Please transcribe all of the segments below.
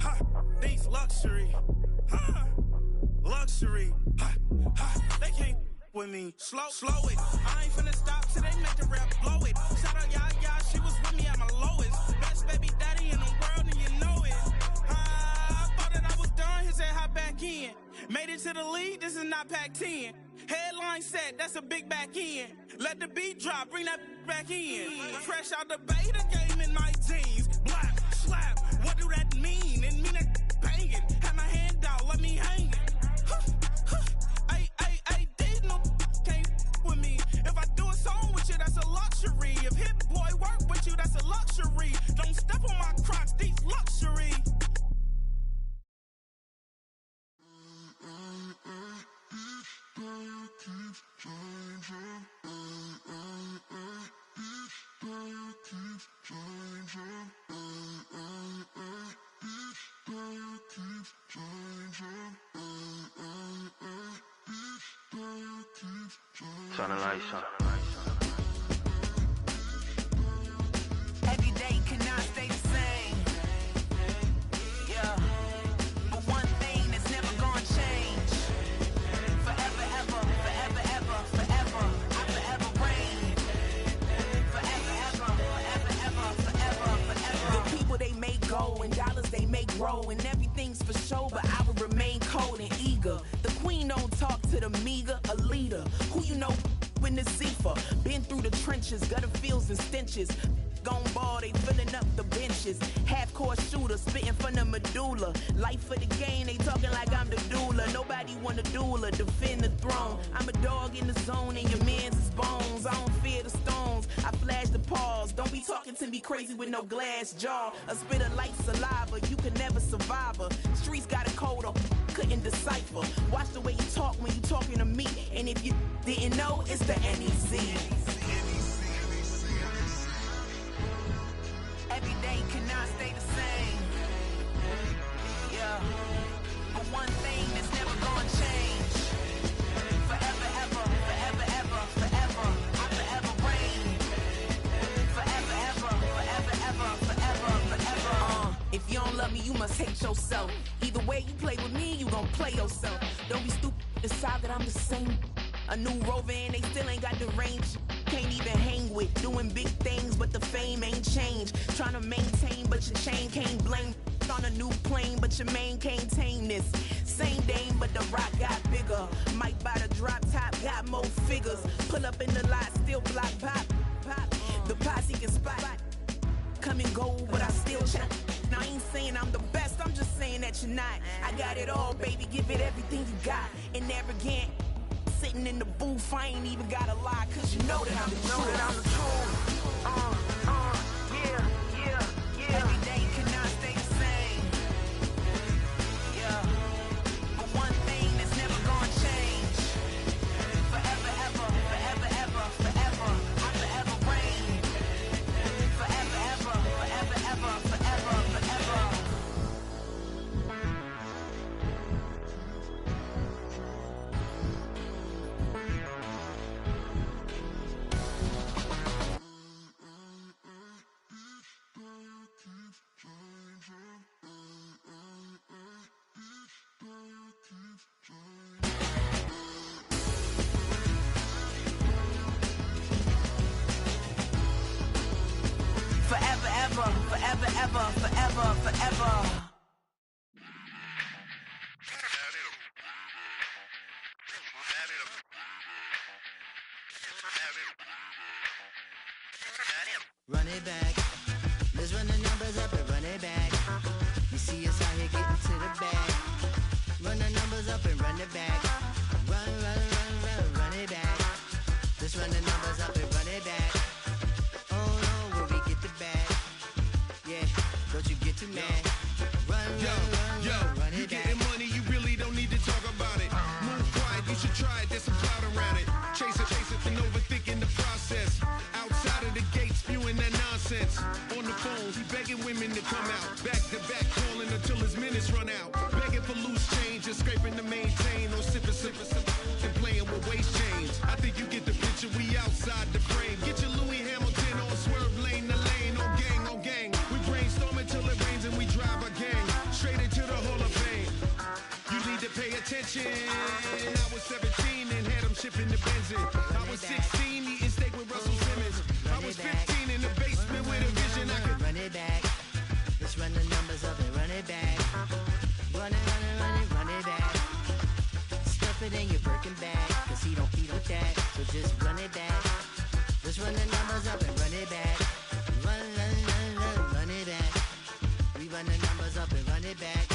ha, these luxury, ha, luxury, ha, ha, they can't with me. Slow it. I ain't finna stop till they make the rap blow it. Shout out y'all, she was with me at my lowest. Best baby daddy in the world, and you know it. I thought that I was done, he said hop back in. Made it to the league, this is not Pac-10. Headline set, that's a big back end. Let the beat drop, bring that back in. Fresh out the beta game in my jeans. Blap, slap, what do that mean? It mean that banging. Have my hand out, let me hang it. These no can't with me. If I do a song with you, that's a luxury. If Hit Boy work with you, that's a luxury. Don't step on my Crocs, these luxury. Turn the lights on. Every day cannot stay the same. Yeah. But one thing that's never gonna change. Forever, ever, forever, ever, forever. I forever reign. Forever, ever, forever, ever, forever, forever. The people they make go and dollars they make grow. And everything's for show, but I will remain cold and eager. The queen don't talk to the meager, a leader. Who you know in the Zephyr? Been through the trenches, gutter fields and stenches. Gone ball, they filling up the benches. Half-court shooter, spitting from the medulla. Life for the game, they talking like I'm the doula. Nobody want a doula, defend the throne. I'm a dog in the zone and your man's is bones. I don't fear the stones, I flash the paws. Don't be talking to me crazy with no glass jaw. A spit of light saliva, you can never survive her. Streets got a code up, couldn't decipher. Watch the way you talk when you talking to me. And if you didn't know, it's the NEC. Every day cannot stay the same. Yeah. But one thing that's never gonna change. Forever, ever, forever, ever, forever. I forever reign. Forever, ever, forever, ever, forever, forever. If you don't love me, you must hate yourself. Either way you play with me, you gon' play yourself. Don't be stupid, decide that I'm the same. A new Rover and they still ain't got the range. Can't even hang with, doing big things, but the fame ain't changed. Trying to maintain, but your chain can't blame. On a new plane, but your main can't tame this. Same dame, but the rock got bigger. Might buy the drop top, got more figures. Pull up in the lot, still block pop. The posse can spot. Come and go, but I still chat. Now I ain't saying I'm the best, I'm just saying that you're not. I got it all, baby, give it everything you got. And arrogant. Sitting in the booth, I ain't even gotta lie, cause you know that I'm the truth. Yeah. Every day cannot stay the same. Yeah. But one thing that's never gonna change. Forever, ever, forever, ever, forever. I forever reign. Forever, ever, forever, ever, forever, forever. Forever, ever, forever, ever, forever, forever. Run it back. Let's run the numbers up and run it back. You see us out here getting to the bag. Run the numbers up and run it back. Run it back. Let's run the numbers up and run it back. Oh no, where we get the bag. Yeah, don't you get too mad. Run it back. Getting money, you really don't need to talk about it. Move quiet, you should try it, there's some clout around it. Chase it, and overthinking the process. Outside of the gate, spewing that nonsense. On the phone, he begging women to come out. Back to back, calling until his minutes run out. Begging for loose change and scraping to maintain. Or sipping, and playing with waist chains. I think you get the picture, we outside the frame. Get your Louis Hamilton on swerve lane to lane. On gang, we brainstorm until it rains and we drive our gang. Straight mention. I was 17 and had them shipping the Benzin. I was 16 eating steak with Russell Simmons. I was 15 in the basement with a vision. I could run it back. Let's run the numbers up and run it back. Run it back. Stuff it in your Birkin bag, cause he don't feed with that. So just run it back. Let's run the numbers up and run it back. Run it back. We run the numbers up and run it back.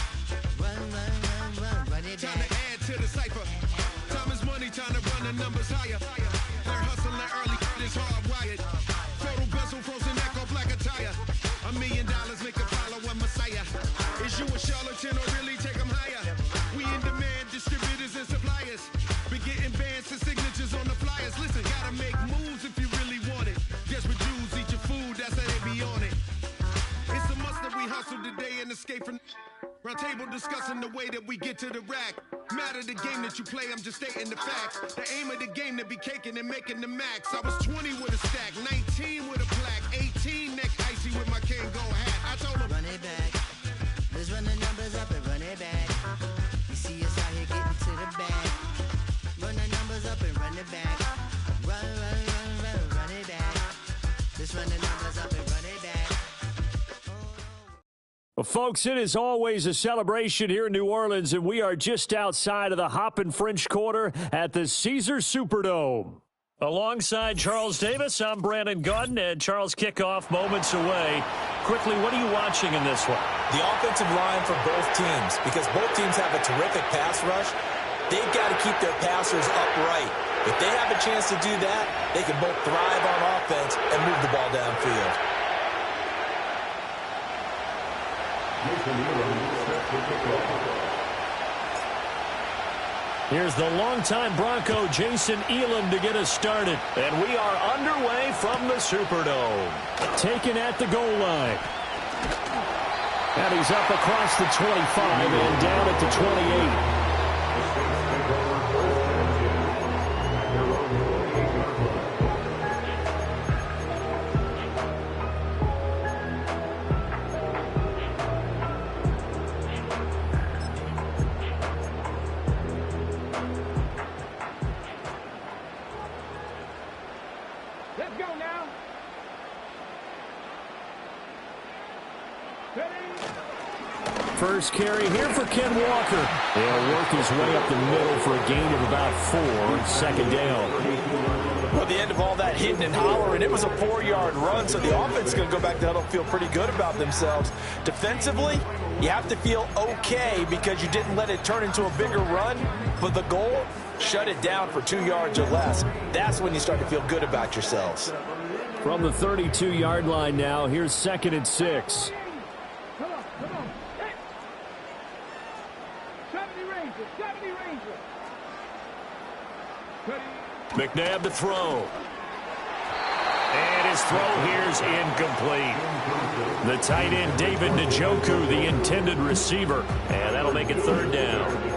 Run it time back. to add to the cipher. Time is money, time to run the numbers higher. Learn hustling early, it's hardwired. Total bezel, frozen neck off like a tire. $1 million make a follow a messiah. Is you a charlatan or really take them higher? We in demand, distributors and suppliers. Been getting bands and signatures on the flyers. Listen, gotta make moves if you really want it. Desperate Jews eat your food, that's how they be on it. It's a must that we hustle today and escape from round table discussing the way that we get to the rack. Matter the game that you play, I'm just stating the facts. The aim of the game to be caking and making the max. I was 20 with a stack, 19 with a plaque, 18 neck icy with my Kango hat. I told him, run it back. Let's run the numbers up and run it back. You see us out here getting to the bag. Run the numbers up and run it back. Run it back. Let's run the numbers up and run it back. Well, folks, it is always a celebration here in New Orleans, and we are just outside of the Hoppin' French Quarter at the Caesars Superdome. Alongside Charles Davis, I'm Brandon Gordon, and Charles, kickoff moments away. Quickly, what are you watching in this one? The offensive line for both teams, because both teams have a terrific pass rush. They've got to keep their passers upright. If they have a chance to do that, they can both thrive on offense and move the ball downfield. Here's the longtime Bronco, Jason Elam, to get us started. And we are underway from the Superdome. Taken at the goal line. And he's up across the 25 and down at the 28. First carry here for Ken Walker. He'll work his way up the middle for a gain of about 4, second down. Well, the end of all that hitting and hollering, it was a 4-yard run, so the offense is going to go back to huddle, feel pretty good about themselves. Defensively, you have to feel okay because you didn't let it turn into a bigger run, but the goal, shut it down for 2 yards or less. That's when you start to feel good about yourselves. From the 32-yard line now, here's 2nd and 6. McNabb to throw. And his throw here's incomplete. The tight end, David Njoku, the intended receiver. And that'll make it 3rd down.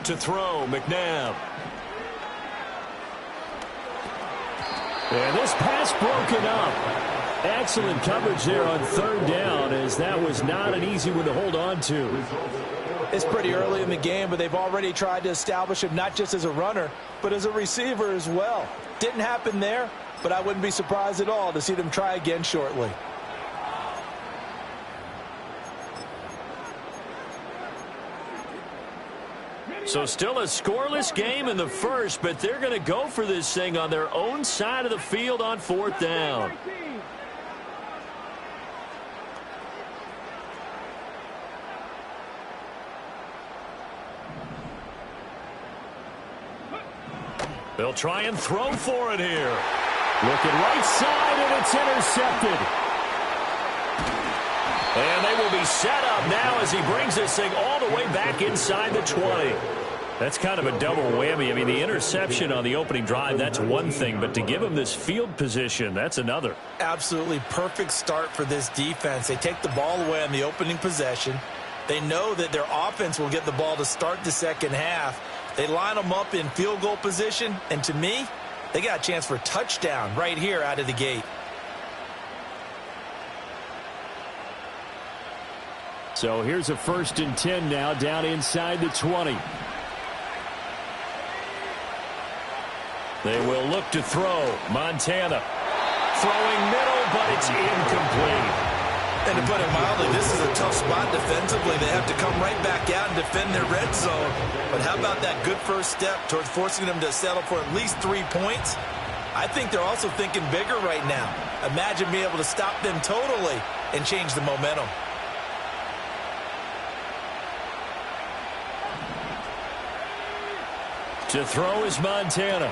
To throw, McNabb. And this pass broken up. Excellent coverage there on 3rd down, as that was not an easy one to hold on to. It's pretty early in the game, but they've already tried to establish him not just as a runner, but as a receiver as well. Didn't happen there, but I wouldn't be surprised at all to see them try again shortly. So still a scoreless game in the first, but they're going to go for this thing on their own side of the field on 4th down. They'll try and throw for it here. Looking right side, and it's intercepted. And they will be set up now as he brings this thing all the way back inside the 20. That's kind of a double whammy. I mean, the interception on the opening drive, that's one thing, but to give them this field position, that's another. Absolutely perfect start for this defense. They take the ball away on the opening possession. They know that their offense will get the ball to start the second half. They line them up in field goal position, and to me, they got a chance for a touchdown right here out of the gate. So here's a 1st and 10 now, down inside the 20. They will look to throw. Montana throwing middle, but it's incomplete. And to put it mildly, this is a tough spot defensively. They have to come right back out and defend their red zone. But how about that good first step towards forcing them to settle for at least 3 points? I think they're also thinking bigger right now. Imagine being able to stop them totally and change the momentum. To throw is Montana.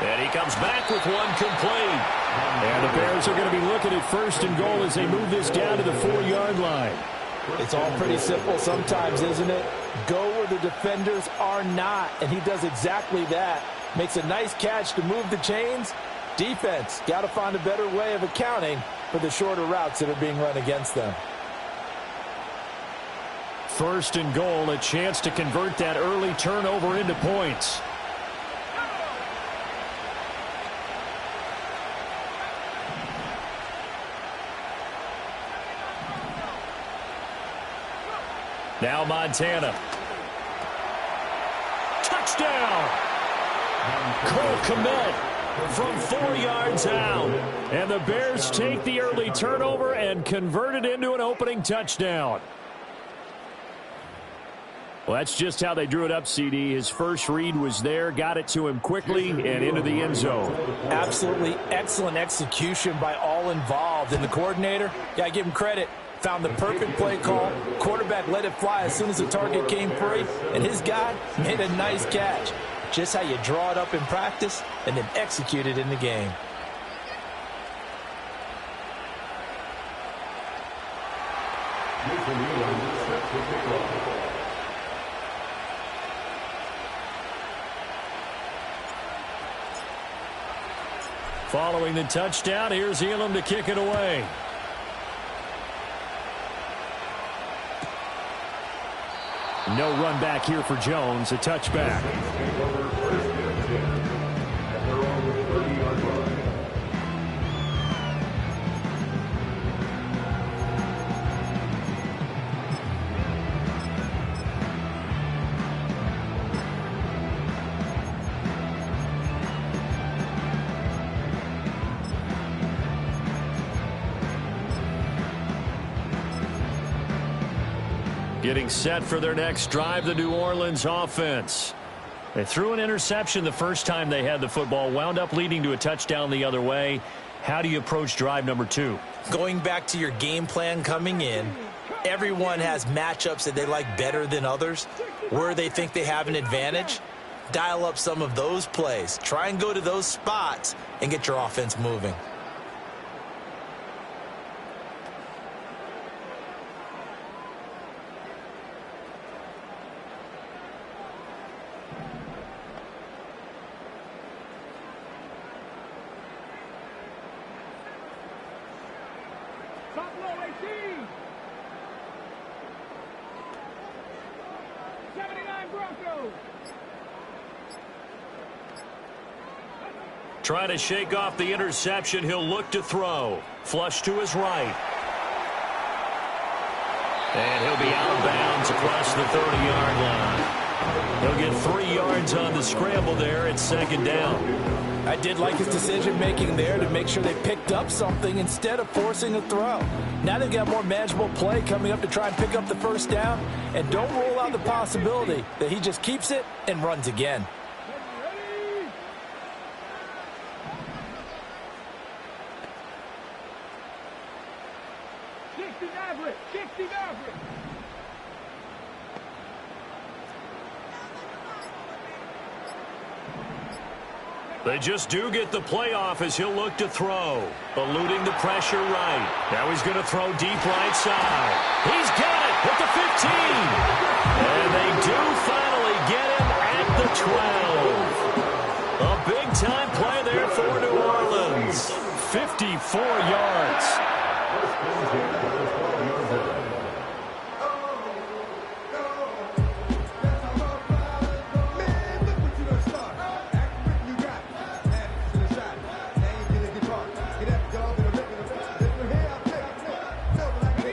And he comes back with one complete. And the Bears are going to be looking at 1st and goal as they move this down to the 4-yard line. It's all pretty simple sometimes, isn't it? Go where the defenders are not, and he does exactly that. Makes a nice catch to move the chains. Defense, got to find a better way of accounting for the shorter routes that are being run against them. 1st and goal, a chance to convert that early turnover into points. Now Montana. Touchdown! Cole Kmet from 4 yards out. And the Bears take the early turnover and convert it into an opening touchdown. Well, that's just how they drew it up, CD. His first read was there, got it to him quickly, and into the end zone. Absolutely excellent execution by all involved. And the coordinator, got to give him credit. Found the perfect play call. Quarterback let it fly as soon as the target came free. And his guy made a nice catch. Just how you draw it up in practice and then execute it in the game. Following the touchdown, here's Elam to kick it away. No run back here for Jones, a touchback. Getting set for their next drive, the New Orleans offense. They threw an interception the first time they had the football, wound up leading to a touchdown the other way. How do you approach drive number 2? Going back to your game plan coming in, everyone has matchups that they like better than others. Where they think they have an advantage, dial up some of those plays. Try and go to those spots and get your offense moving. Trying to shake off the interception. He'll look to throw. Flush to his right. And he'll be out of bounds across the 30-yard line. He'll get 3 yards on the scramble there. It's second down. I did like his decision-making there to make sure they picked up something instead of forcing a throw. Now they've got more manageable play coming up to try and pick up the first down. And don't rule out the possibility that he just keeps it and runs again. They just do get the playoff as he'll look to throw. Eluding the pressure right. Now he's going to throw deep right side. He's got it at the 15. And they do finally get him 12. A big-time play there for New Orleans. 54 yards.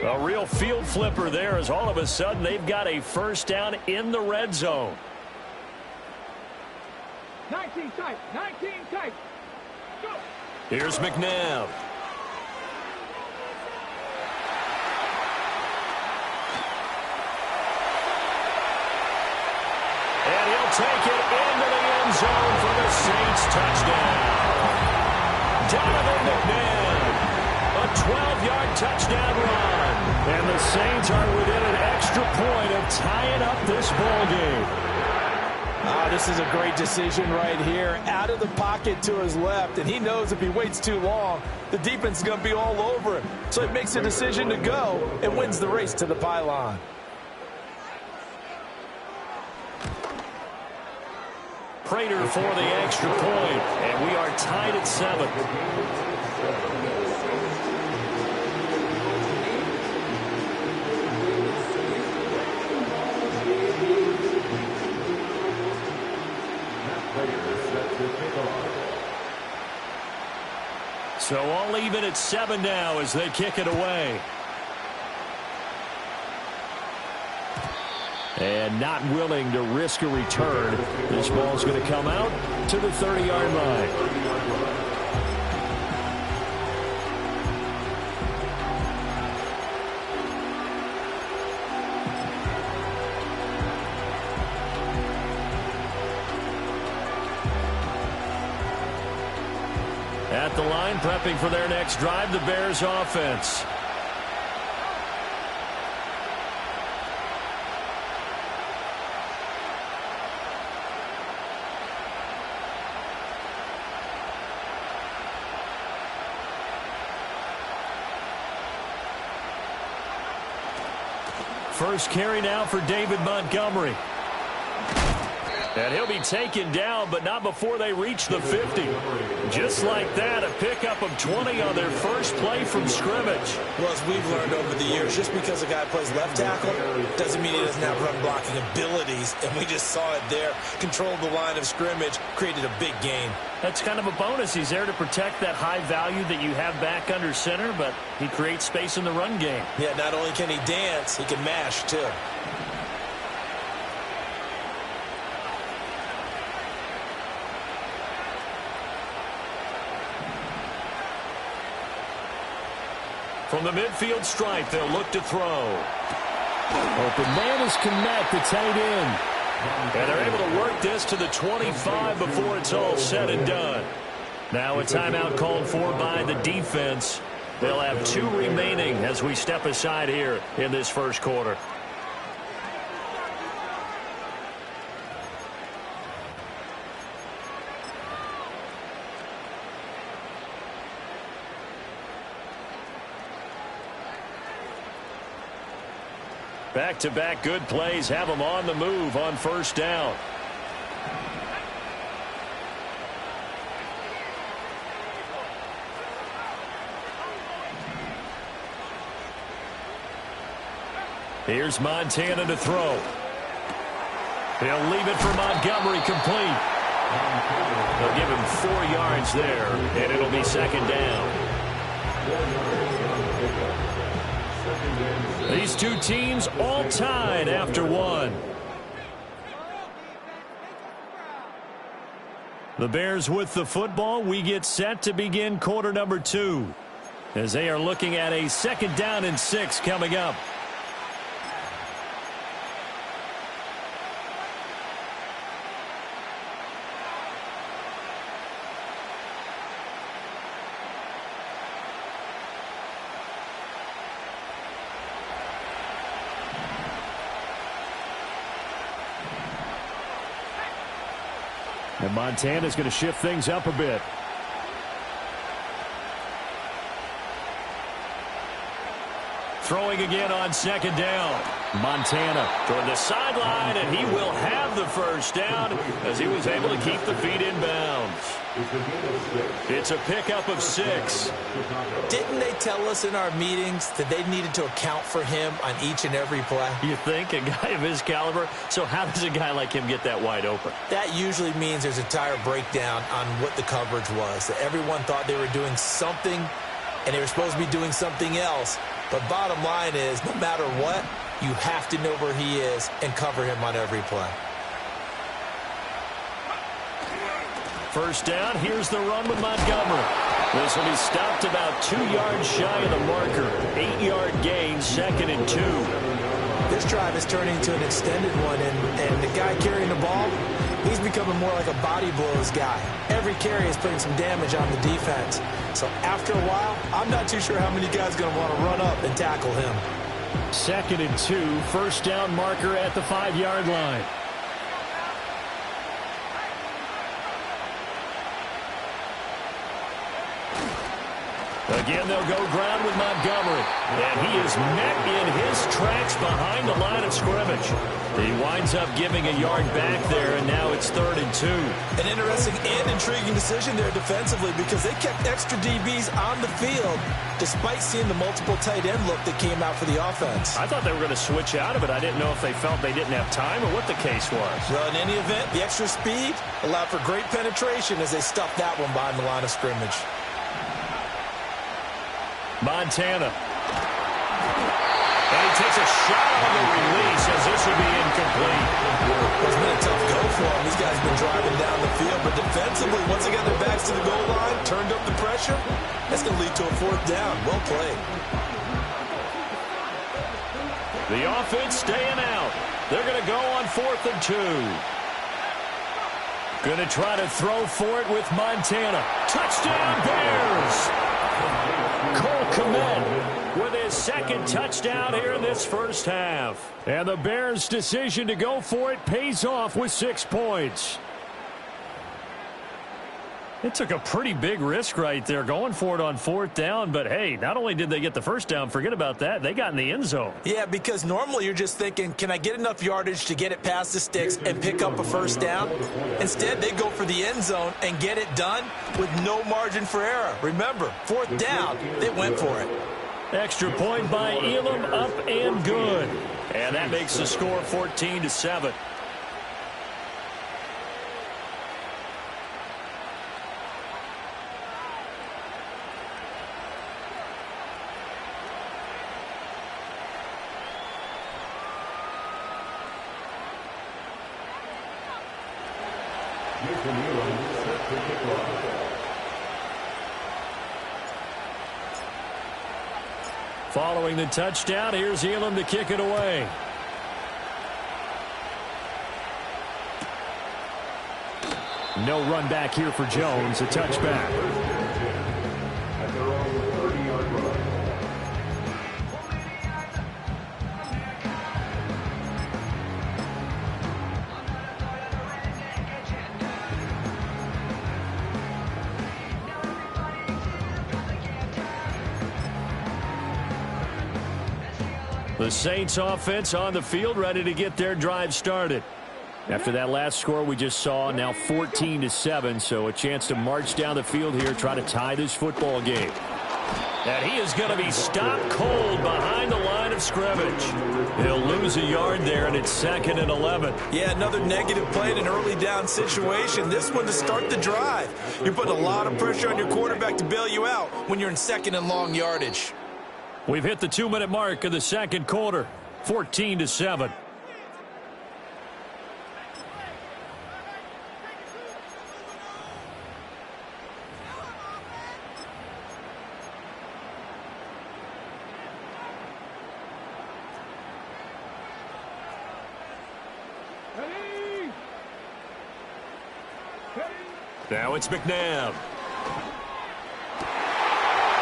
A real field flipper there as all of a sudden they've got a first down in the red zone. 19 tight, 19 tight. Go. Here's McNabb. And he'll take it into the end zone for the Saints touchdown. Donovan McNabb, a 12-yard touchdown run. And the Saints are within an extra point of tying up this ball game. This is a great decision right here. Out of the pocket to his left, and he knows if he waits too long, the defense is going to be all over him. So he makes a decision to go and wins the race to the pylon. Prater for the extra point, and we are tied at 7. So all even at 7 now as they kick it away. And not willing to risk a return. This ball's going to come out to the 30-yard line. At the line, prepping for their next drive, the Bears offense. First carry now for David Montgomery. And he'll be taken down, but not before they reach the 50. Just like that, a pickup of 20 on their first play from scrimmage. Well, as we've learned over the years, just because a guy plays left tackle doesn't mean he doesn't have run blocking abilities. And we just saw it there. Controlled the line of scrimmage, created a big gain. That's kind of a bonus. He's there to protect that high value that you have back under center, but he creates space in the run game. Yeah, not only can he dance, he can mash, too. From the midfield stripe, they'll look to throw. Open man is Kmet, the tight end. And they're able to work this to the 25 before it's all said and done. Now a timeout called for by the defense. They'll have 2 remaining as we step aside here in this first quarter. Back-to-back good plays have them on the move on first down. Here's Montana to throw. He'll leave it for Montgomery complete. They'll give him 4 yards there, and it'll be second down. These two teams all tied after 1. The Bears with the football. We get set to begin quarter number 2 as they are looking at a 2nd down and 6 coming up. And Montana's going to shift things up a bit. Throwing again on second down. Montana toward the sideline, and he will have the first down as he was able to keep the feet in bounds. It's a pickup of 6. Didn't they tell us in our meetings that they needed to account for him on each and every play? You think? A guy of his caliber? So how does a guy like him get that wide open? That usually means there's a entire breakdown on what the coverage was. That everyone thought they were doing something, and they were supposed to be doing something else. But bottom line is, no matter what, you have to know where he is and cover him on every play. First down, here's the run with Montgomery. This will be stopped about 2 yards shy of the marker. 8-yard gain, 2nd and 2. This drive is turning into an extended one, and the guy carrying the ball, he's becoming more like a body blows guy. Every carry is putting some damage on the defense. So after a while, I'm not too sure how many guys are going to want to run up and tackle him. 2nd and 2, first down marker at the 5-yard line. Again, they'll go ground with Montgomery. And he is met in his tracks behind the line of scrimmage. He winds up giving a yard back there, and now it's 3rd and 2. An interesting and intriguing decision there defensively because they kept extra DBs on the field despite seeing the multiple tight end look that came out for the offense. I thought they were going to switch out of it. I didn't know if they felt they didn't have time or what the case was. Well, in any event, the extra speed allowed for great penetration as they stuffed that one behind the line of scrimmage. Montana. And he takes a shot on the release as this will be incomplete. It's been a tough go for him. These guys have been driving down the field, but defensively, once they got their backs to the goal line, turned up the pressure, that's going to lead to a 4th down. Well played. The offense staying out. They're going to go on 4th and 2. Going to try to throw for it with Montana. Touchdown, Bears! Cole Kmet with his 2nd touchdown here in this first half. And the Bears' decision to go for it pays off with 6 points. It took a pretty big risk right there going for it on 4th down. But, hey, not only did they get the first down, forget about that, they got in the end zone. Yeah, because normally you're just thinking, can I get enough yardage to get it past the sticks and pick up a first down? Instead, they go for the end zone and get it done with no margin for error. Remember, 4th down, they went for it. Extra point by Elam, up and good. And that makes the score 14-7. Following the touchdown, here's Elam to kick it away. No run back here for Jones, a touchback. The Saints offense on the field, ready to get their drive started. After that last score we just saw, now 14-7, so a chance to march down the field here, try to tie this football game. And he is going to be stopped cold behind the line of scrimmage. He'll lose a yard there, and it's 2nd and 11. Yeah, another negative play in an early down situation. This one to start the drive. You're putting a lot of pressure on your quarterback to bail you out when you're in 2nd and long yardage. We've hit the 2-minute mark of the 2nd quarter, 14-7. Now it's McNabb.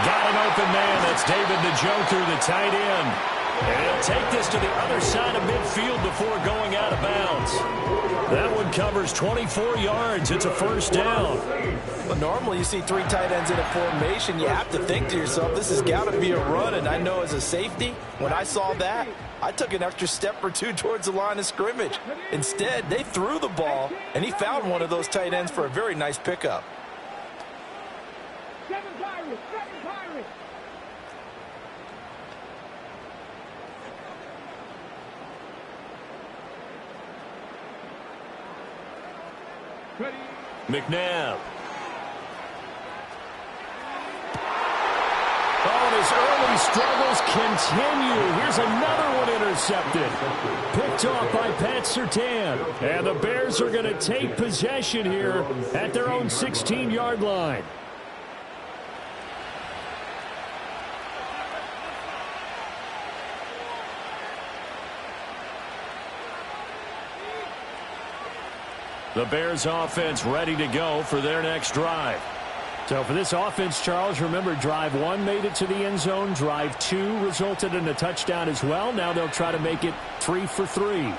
Got an open man. That's David the Joker, the tight end. And he'll take this to the other side of midfield before going out of bounds. That one covers 24 yards. It's a first down. But normally you see three tight ends in a formation. You have to think to yourself, this has got to be a run. And I know as a safety, when I saw that, I took an extra step or two towards the line of scrimmage. Instead, they threw the ball, and he found one of those tight ends for a very nice pickup. Seven Pirates. Ready. McNabb. Oh, and his early struggles continue. Here's another one intercepted. Picked off by Pat Surtain. And the Bears are going to take possession here at their own 16-yard line. The Bears offense ready to go for their next drive. So for this offense, Charles, remember, drive 1 made it to the end zone. Drive 2 resulted in a touchdown as well. Now they'll try to make it 3 for 3.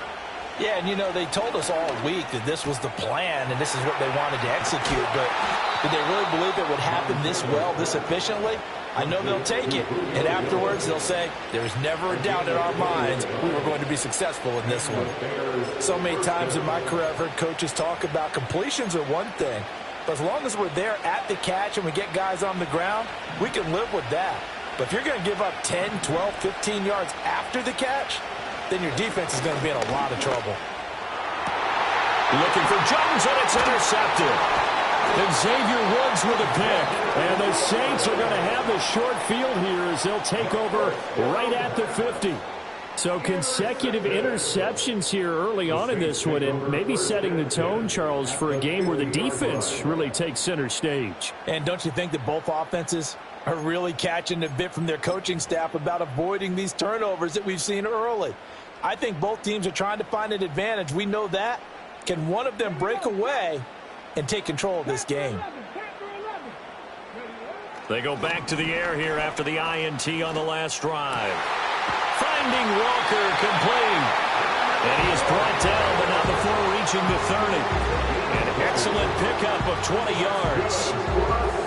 Yeah, and you know, they told us all week that this was the plan and this is what they wanted to execute. But did they really believe it would happen this well, this efficiently? I know they'll take it. And afterwards, they'll say, there's never a doubt in our minds we were going to be successful in this one. So many times in my career, I've heard coaches talk about completions are one thing. But as long as we're there at the catch and we get guys on the ground, we can live with that. But if you're going to give up 10, 12, 15 yards after the catch, then your defense is going to be in a lot of trouble. Looking for Jones, and it's intercepted. And Xavier Woods with a pick. And the Saints are going to have the short field here as they'll take over right at the 50. So consecutive interceptions here early on in this one, and maybe setting the tone, Charles, for a game where the defense really takes center stage. And don't you think that both offenses are really catching a bit from their coaching staff about avoiding these turnovers that we've seen early? I think both teams are trying to find an advantage. We know that. Can one of them break away and take control of this game? They go back to the air here after the INT on the last drive. Finding Walker complete. And he is brought down, but not before reaching the 30. An excellent pickup of 20 yards.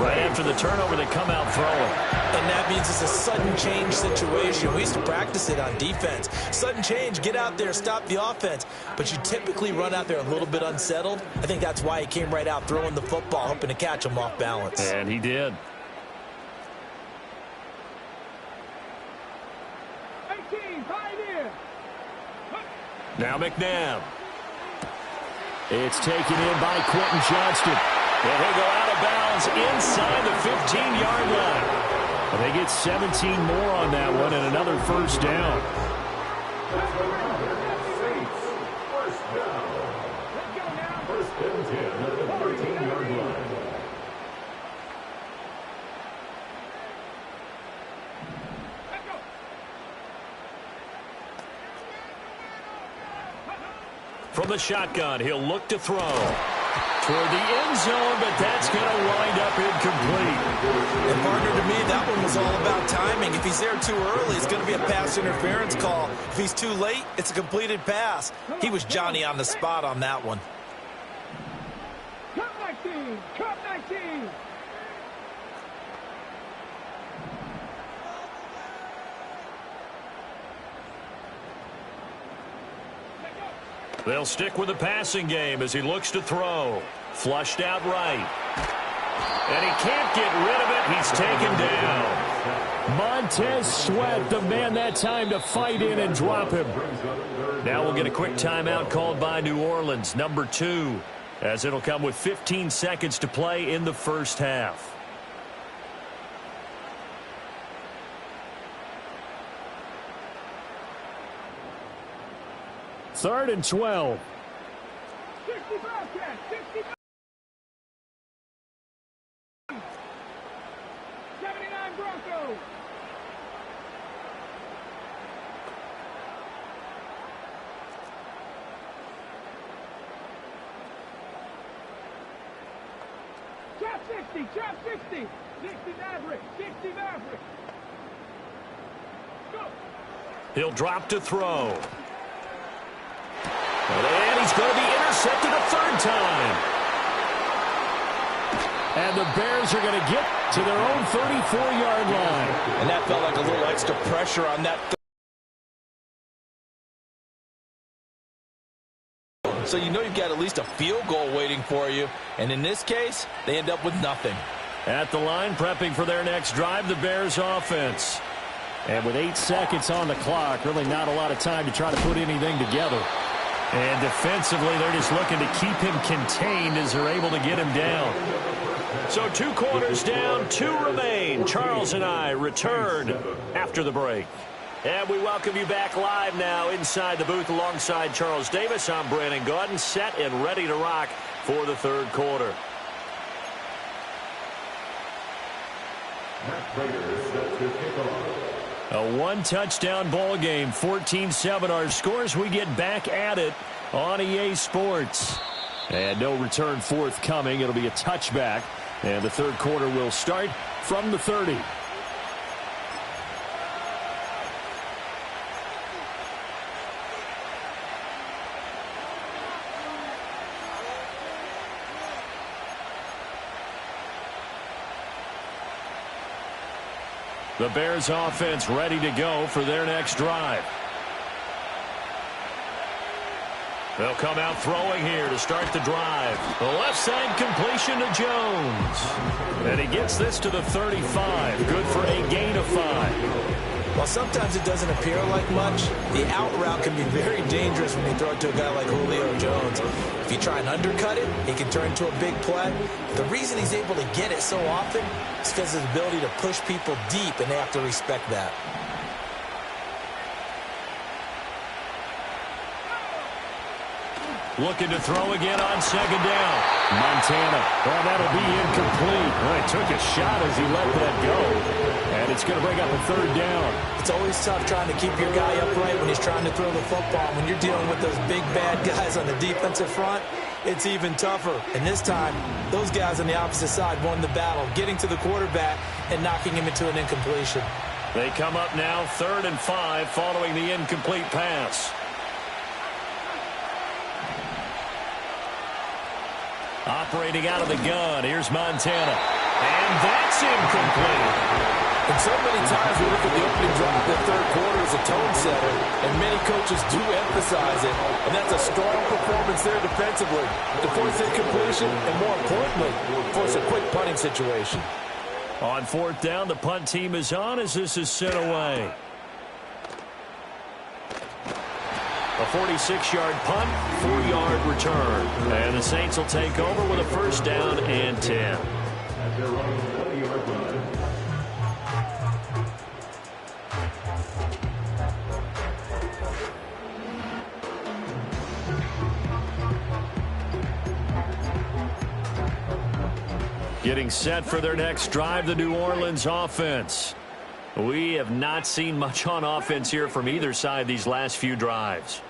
Right after the turnover, they come out throwing. And that means it's a sudden change situation. We used to practice it on defense. Sudden change, get out there, stop the offense. But you typically run out there a little bit unsettled. I think that's why he came right out throwing the football, hoping to catch him off balance. And he did. 18, pioneer. Now McNabb. It's taken in by Quentin Johnston. And he'll go out of bounds inside the 15-yard line. And they get 17 more on that one and another first down. First and 10 at the 13-yard line. From the shotgun, he'll look to throw toward the end zone, but that's going to wind up incomplete. And partner, to me, that one was all about timing. If he's there too early, it's going to be a pass interference call. If he's too late, it's a completed pass. He was Johnny on the spot on that one. Cup 19, Cup 19. They'll stick with the passing game as he looks to throw. Flushed out right. And he can't get rid of it. He's taken down. Montez Sweat, the man that time to fight in and drop him. Now we'll get a quick timeout called by New Orleans, number 2, as it'll come with 15 seconds to play in the first half. Third and 12. 65 catch, 65. 79 Broncos. Chop 60, chop 60. 60 Maverick, 60 Maverick. Go. He'll drop to throw. And he's going to be intercepted a third time. And the Bears are going to get to their own 34-yard line. And that felt like a little extra pressure on that. So you know you've got at least a field goal waiting for you. And in this case, they end up with nothing. At the line, prepping for their next drive, the Bears offense. And with 8 seconds on the clock, really not a lot of time to try to put anything together. And defensively, they're just looking to keep him contained as they're able to get him down. So 2 quarters down, 2 remain. Charles and I return after the break. And we welcome you back live now inside the booth alongside Charles Davis. I'm Brandon Gaudin, set and ready to rock for the third quarter. A 1-touchdown ball game, 14-7 our scores. We get back at it on EA Sports. And no return forthcoming. It'll be a touchback. And the third quarter will start from the 30. The Bears offense ready to go for their next drive. They'll come out throwing here to start the drive. The left side completion to Jones. And he gets this to the 35. Good for a gain of 5. While sometimes it doesn't appear like much, the out route can be very dangerous when you throw it to a guy like Julio Jones. If you try and undercut it, it can turn into a big play. The reason he's able to get it so often is because of his ability to push people deep, and they have to respect that. Looking to throw again on second down. Montana. Well, that'll be incomplete. Well, he took a shot as he let that go. And it's going to bring up a third down. It's always tough trying to keep your guy upright when he's trying to throw the football. When you're dealing with those big, bad guys on the defensive front, it's even tougher. And this time, those guys on the opposite side won the battle, getting to the quarterback and knocking him into an incompletion. They come up now 3rd and 5 following the incomplete pass. Operating out of the gun, here's Montana. And that's incomplete. And so many times we look at the opening drive, the third quarter as a tone setter, and many coaches do emphasize it. And that's a strong performance there defensively to force incompletion and, more importantly, force a quick punting situation. On 4th down, the punt team is on as this is sent away. A 46-yard punt, 4-yard return. And the Saints will take over with a 1st down and 10. Getting set for their next drive, the New Orleans offense. We have not seen much on offense here from either side these last few drives.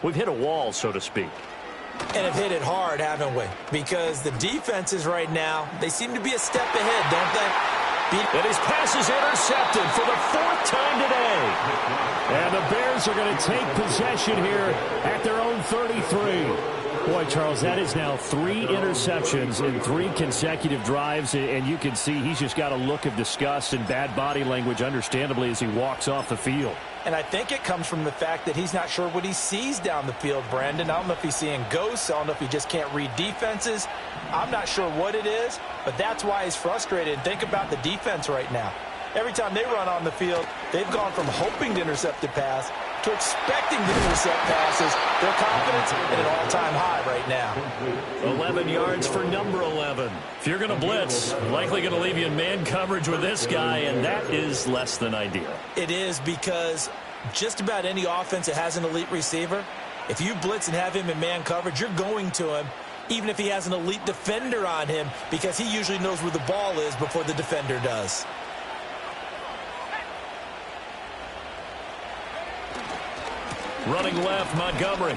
We've hit a wall, so to speak. And have hit it hard, haven't we? Because the defenses right now, they seem to be a step ahead, don't they? And his pass is intercepted for the 4th time today. And the Bears are going to take possession here at their own 33. Boy, Charles, that is now 3 interceptions in 3 consecutive drives, and you can see he's just got a look of disgust and bad body language, understandably, as he walks off the field. And I think it comes from the fact that he's not sure what he sees down the field, Brandon. I don't know if he's seeing ghosts. I don't know if he just can't read defenses. I'm not sure what it is, but that's why he's frustrated. And think about the defense right now. Every time they run on the field, they've gone from hoping to intercept a pass to expecting to intercept passes. Their confidence at an all-time high right now. 11 yards for number 11. If you're going to blitz, likely going to leave you in man coverage with this guy, and that is less than ideal. It is, because just about any offense that has an elite receiver, if you blitz and have him in man coverage, you're going to him, even if he has an elite defender on him, because he usually knows where the ball is before the defender does. Running left, Montgomery.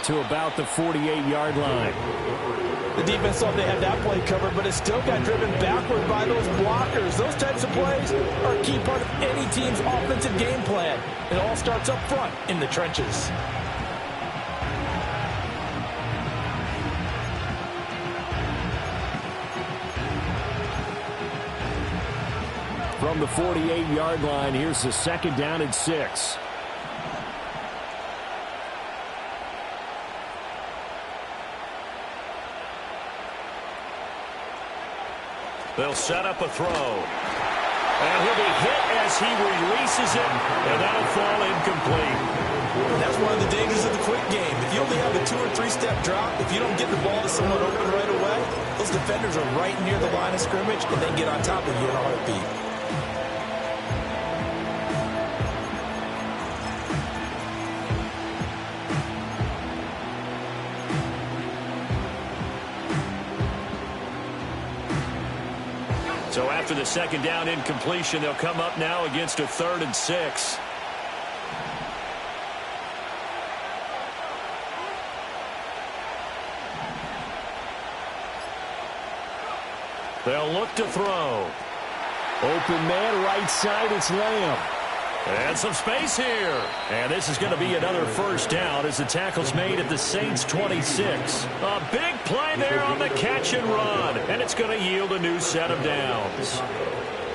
back to about the 48-yard line. The defense thought they had that play covered, but it still got driven backward by those blockers. Those types of plays are a key part of any team's offensive game plan. It all starts up front in the trenches. From the 48-yard line, here's the 2nd down and 6. They'll set up a throw. And he'll be hit as he releases it, and that'll fall incomplete. That's one of the dangers of the quick game. If you only have a 2- or 3-step drop, if you don't get the ball to someone open right away, those defenders are right near the line of scrimmage, and they get on top of you in a heartbeat. So after the 2nd down incompletion, they'll come up now against a 3rd and 6. They'll look to throw. Open man, right side, it's Lamb. And some space here. And this is going to be another 1st down as the tackle's made at the Saints' 26. A big play there on the catch and run. And it's going to yield a new set of downs.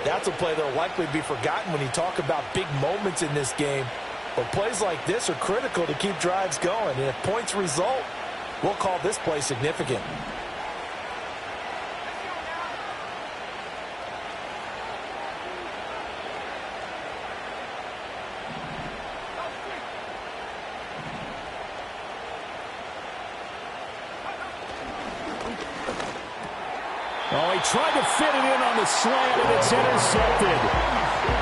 That's a play that will likely be forgotten when you talk about big moments in this game. But plays like this are critical to keep drives going. And if points result, we'll call this play significant. Oh, he tried to fit it in on the slant, and it's intercepted.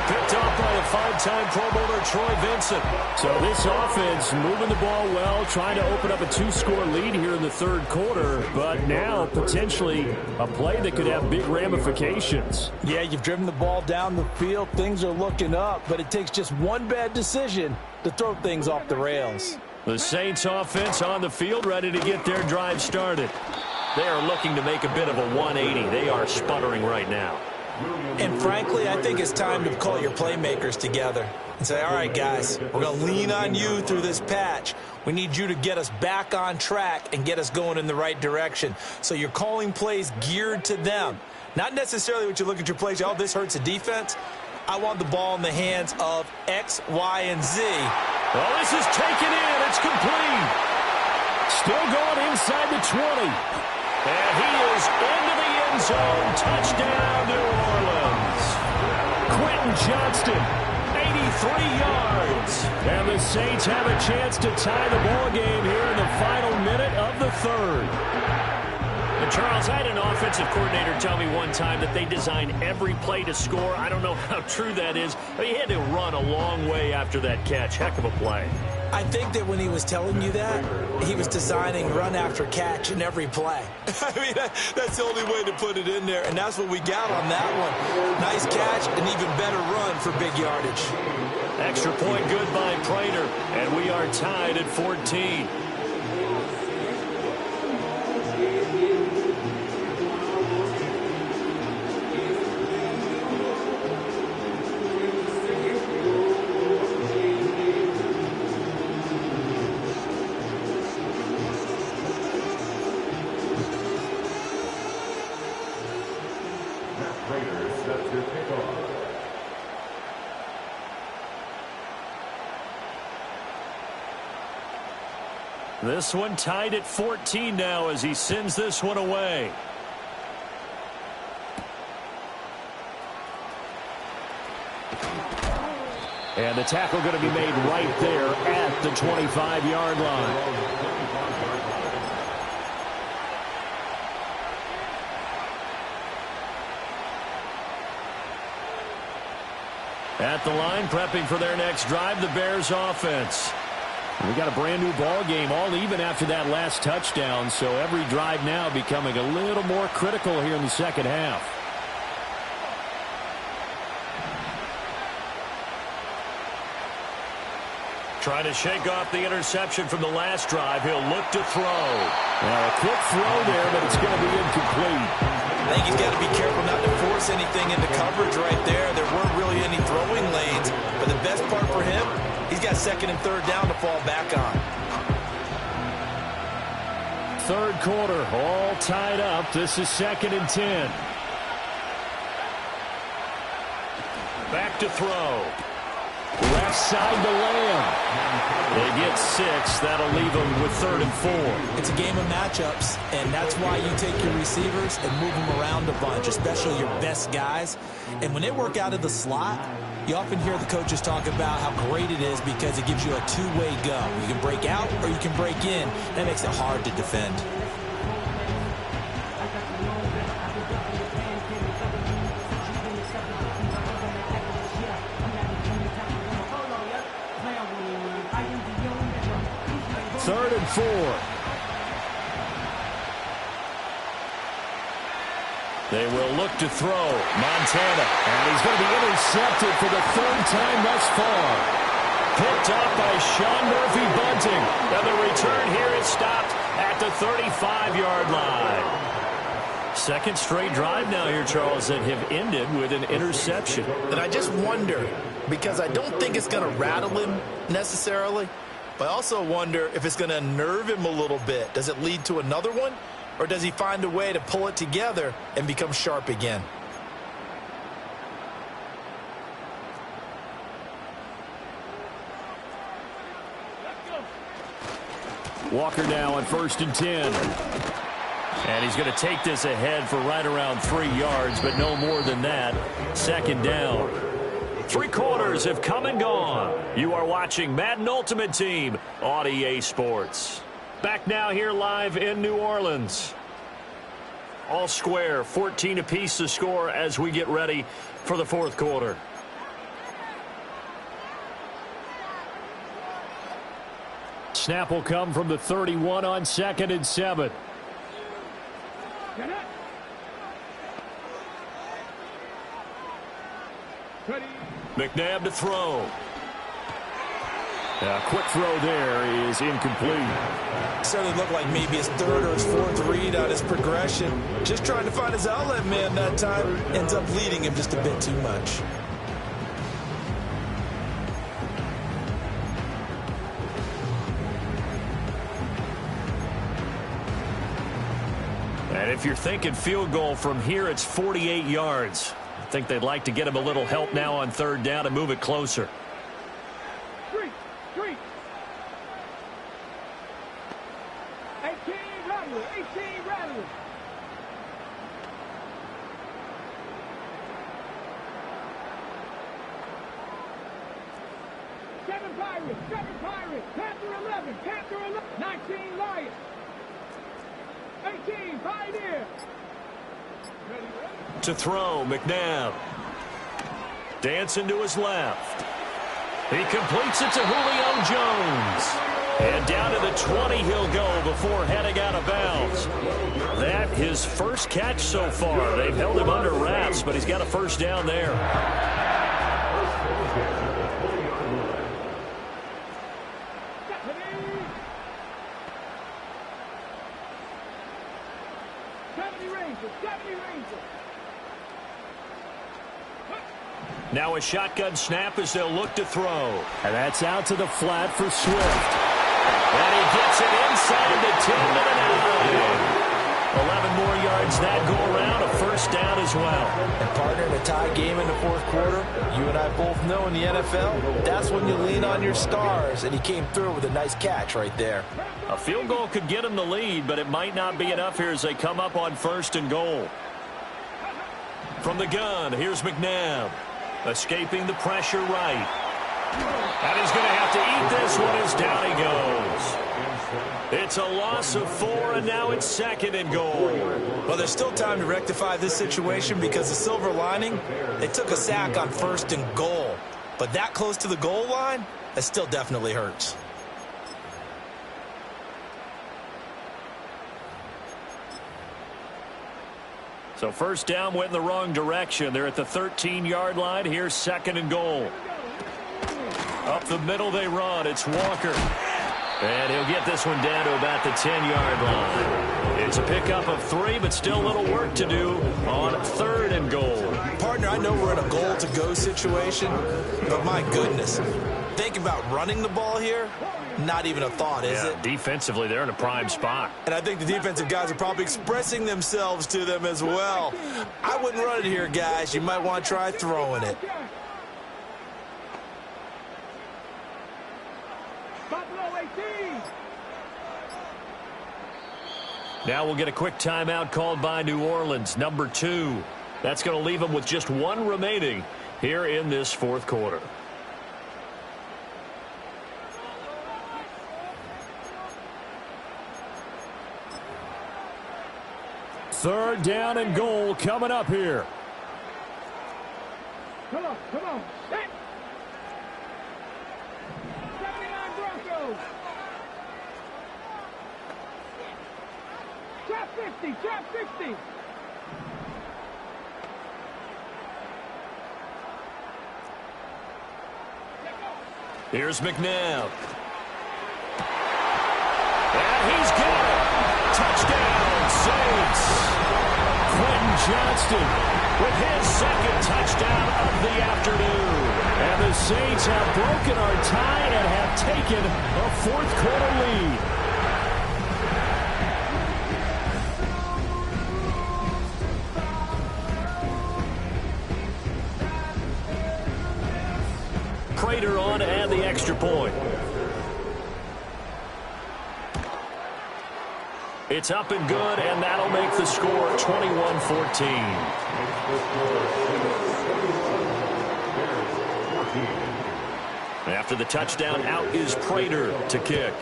Picked off by the 5-time Pro Bowler Troy Vincent. So this offense moving the ball well, trying to open up a 2-score lead here in the 3rd quarter, but now potentially a play that could have big ramifications. Yeah, you've driven the ball down the field. Things are looking up, but it takes just one bad decision to throw things off the rails. The Saints offense on the field, ready to get their drive started. They are looking to make a bit of a 180. They are sputtering right now. And frankly, I think it's time to call your playmakers together and say, all right, guys, we're going to lean on you through this patch. We need you to get us back on track and get us going in the right direction. So you're calling plays geared to them. Not necessarily what you look at your plays, oh, this hurts the defense. I want the ball in the hands of X, Y, and Z. Well, this is taken in. It's complete. Still going inside the 20. And he is into the end zone. Touchdown, New Orleans. Quentin Johnston, 83 yards. And the Saints have a chance to tie the ball game here in the final minute of the 3rd. And Charles, I had an offensive coordinator tell me one time that they design every play to score. I don't know how true that is, but he had to run a long way after that catch. Heck of a play. I think that when he was telling you that, he was designing run after catch in every play. I mean, that's the only way to put it in there, and that's what we got on that one. Nice catch, an even better run for big yardage. Extra point good by Prater, and we are tied at 14. This one tied at 14 now as he sends this one away. And the tackle going to be made right there at the 25-yard line. At the line, prepping for their next drive, the Bears offense. We got a brand new ball game, all even after that last touchdown, so every drive now becoming a little more critical here in the second half. Trying to shake off the interception from the last drive. He'll look to throw. Now a quick throw there, but it's going to be incomplete. I think he's got to be careful not to force anything into coverage right there. There weren't really any throwing lanes, but the best part for him, he's got second and third down to fall back on. Third quarter, all tied up. This is 2nd and 10. Back to throw. Left side to Lamb. They get 6. That'll leave them with 3rd and 4. It's a game of matchups, and that's why you take your receivers and move them around a bunch, especially your best guys. And when they work out of the slot, you often hear the coaches talk about how great it is because it gives you a two-way go. You can break out or you can break in. That makes it hard to defend. Third and 4. They will look to throw. Montana. And he's going to be intercepted for the 3rd time thus far. Picked up by Sean Murphy-Bunting. And the return here is stopped at the 35-yard line. Second straight drive now here, Charles, that have ended with an interception. And I just wonder, because I don't think it's going to rattle him necessarily, but I also wonder if it's going to unnerve him a little bit. Does it lead to another one? Or does he find a way to pull it together and become sharp again? Walker now on 1st and 10. And he's going to take this ahead for right around 3 yards, but no more than that. 2nd down. 3 quarters have come and gone. You are watching Madden Ultimate Team on EA Sports. Back now here live in New Orleans. All square, 14 apiece to score as we get ready for the 4th quarter. Snap will come from the 31 on 2nd and 7. McNabb to throw. A quick throw there is incomplete. Certainly looked like maybe his 3rd or his 4th read on his progression. Just trying to find his outlet man that time. Ends up leading him just a bit too much. And if you're thinking field goal from here, it's 48 yards. I think they'd like to get him a little help now on 3rd down and move it closer. 3. 18 Rattler. 18 Rattler. Seven Pirates. Panther 11. 19 Lions. 18 Pioneer. To throw, McNabb. Dancing to his left. He completes it to Julio Jones. And down to the 20 he'll go before heading out of bounds. That his first catch so far. They've held him under wraps, but he's got a 1st down there. Now a shotgun snap as they'll look to throw. And that's out to the flat for Swift. And he gets it inside the 10 to the 9. 11 more yards that go around, a 1st down as well. And partner, in a tie game in the 4th quarter, you and I both know in the NFL, that's when you lean on your stars, and he came through with a nice catch right there. A field goal could get him the lead, but it might not be enough here as they come up on 1st and goal. From the gun, here's McNabb. Escaping the pressure right. And he's going to have to eat this one as down he goes. It's a loss of 4, and now it's 2nd and goal. Well, there's still time to rectify this situation because the silver lining, they took a sack on 1st and goal. But that close to the goal line, that still definitely hurts. So 1st down went in the wrong direction. They're at the 13-yard line. Here's 2nd and goal. Up the middle they run. It's Walker. And he'll get this one down to about the 10-yard line. It's a pickup of 3, but still a little work to do on 3rd and goal. Partner, I know we're in a goal-to-go situation, but my goodness. Think about running the ball here. Not even a thought, is it? Defensively, they're in a prime spot. And I think the defensive guys are probably expressing themselves to them as well. I wouldn't run it here, guys. You might want to try throwing it. Now we'll get a quick timeout called by New Orleans, number 2. That's going to leave them with just 1 remaining here in this 4th quarter. Third down and goal coming up here. Come on, come on. Set. 79 Broncos. Trap 50, trap 50. Here's McNabb. And he's got it. Touchdown, Saints. Quentin Johnston with his 2nd touchdown of the afternoon. And the Saints have broken our tie and have taken a 4th quarter lead. Prater on to add the extra point. It's up and good, and that'll make the score 21-14. After the touchdown, out is Prater to kick.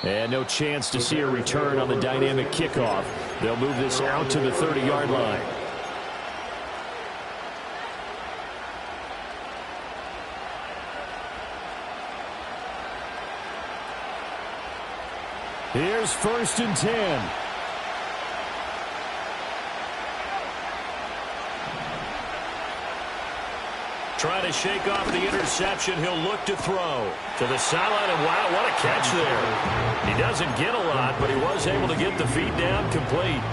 And no chance to see a return on the dynamic kickoff. They'll move this out to the 30-yard line. Here's 1st and 10. Trying to shake off the interception. He'll look to throw to the sideline, and wow, what a catch there. He doesn't get a lot, but he was able to get the feet down complete.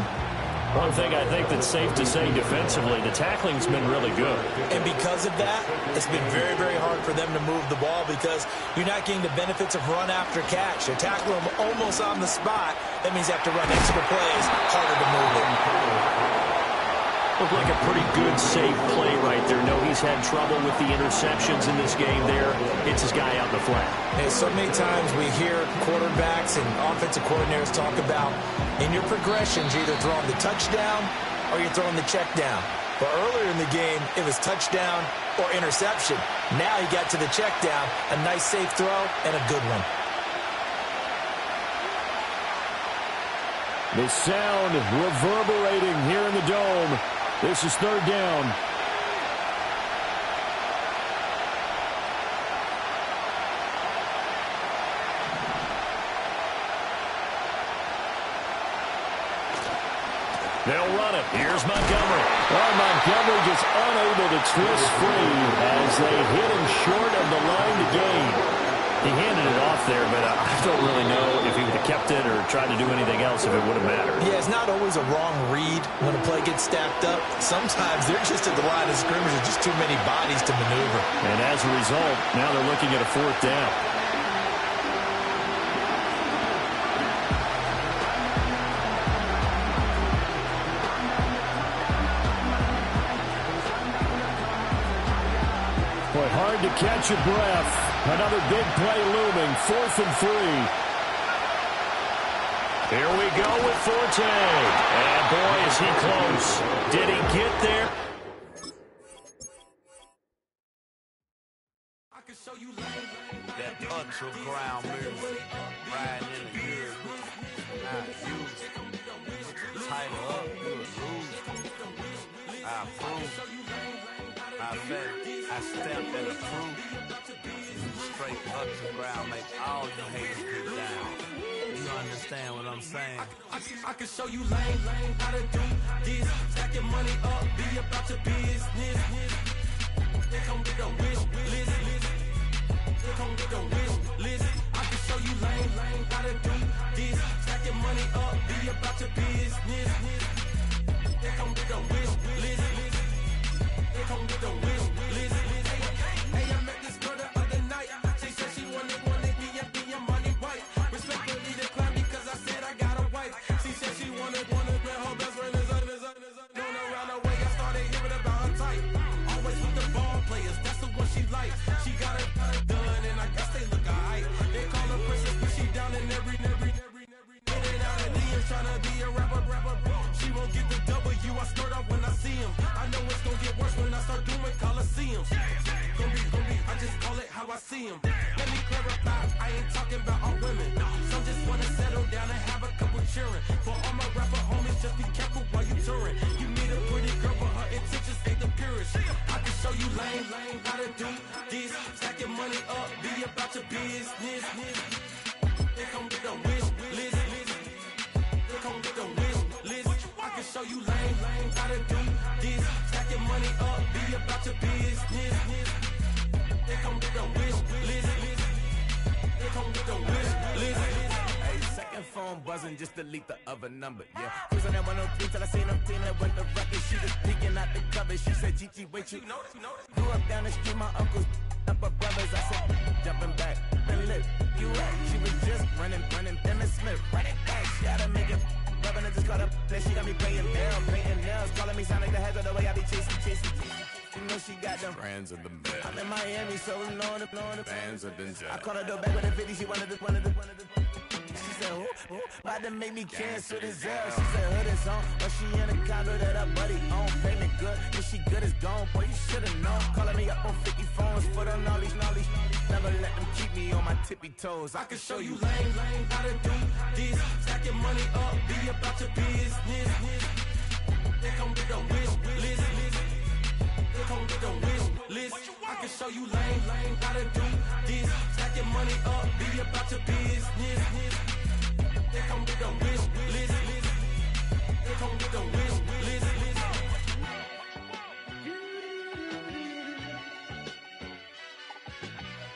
One thing I think that's safe to say defensively, the tackling's been really good. And because of that, it's been very, very hard for them to move the ball because you're not getting the benefits of run after catch. They tackle them almost on the spot. That means you have to run extra plays, harder to move it. Looked like a pretty good, safe play right there. No, he's had trouble with the interceptions in this game there. It's his guy out in the flat. Hey, so many times we hear quarterbacks and offensive coordinators talk about in your progressions, you're either throwing the touchdown or you're throwing the check down. But earlier in the game, it was touchdown or interception. Now he got to the check down, a nice safe throw, and a good one. The sound reverberating here in the dome. This is 3rd down. They'll run it. Here's Montgomery. Well, Montgomery just unable to twist free as they hit him short of the line to gain. He handed it off there, but I don't really know if he would have kept it or tried to do anything else if it would have mattered. Yeah, it's not always a wrong read when a play gets stacked up. Sometimes they're just at the line of scrimmage with just too many bodies to maneuver. And as a result, now they're looking at a 4th down. Boy, hard to catch your breath. Another big play looming, 4th and 3. Here we go with Forte. And boy, is he close. Did he get there? That ultra ground move, riding in the good, not used. Tighten up, you lose. I approve. I bet I stepped and approved. straight underground, make all you haters get down. You understand what I'm saying? I can show you lame, how to do this. Stack your money up, be about your business. They come with a wish list. They come with a wish list. I can show you lame, how to do this. Stack your money up, be about your business. They come with a wish list. They come with a wish list. Hey, I met this girl the other night. She said she wanted me and be a money wife. Respectfully declined because I said I got a wife. She said she wanted when her best friend is known around the way. I started hearing about her type. Always with the ball players, that's the one she likes. She got it done and I guess they look alright. They call her princess, but she down in every. In and out of DMs trying to be a rapper. She won't get the W, I skirt off when I see him. I know it's gonna get worse when I start doing Coliseums. Gonna be, I just call it how I see him. Let me clarify, I ain't talking about all women. Some just wanna settle down and have a couple cheering. For all my rapper homies, just be careful while you touring. You meet a pretty girl, but her intentions ain't the purest. I can show you lame, how to do this. Stack your money up, be about your business. They come with a wish list. They come with a wish list. I can show you lame, how to do this. Stack your money up, be about your business. They come with a wish list. They come with a wish list. Hey, second phone buzzing, just delete the other number, yeah. Cruising at 103 till I seen them team that went the record. She was peeking out the cover. She said, Gigi, wait, you grew up down the street, my uncles up her brothers. I said, jumping back, and lit, you at. She was just running, Emmett Smith, run it back. She had to make it, rubbing it, just caught up. Then she got me painting nails, calling me Sonic the Hedgehog, the way I be chasing. You know she got them Friends of the bed. I'm in Miami, so we know the Fans of the jet. I caught her door back with a 50, she wanted the. She said, who? About to make me cancel this L. She said, hood is on, but she in a condo that her buddy own. Payment good, if she good is gone, boy, you should've known. Calling me up on 50 phones, foot on all these. Never let them keep me on my tippy toes. I can show you lame, how to do this. Stack your money up, be about your business. They come with a wish list. They come with a wish list. I can show you lame, how to do this. Stack your money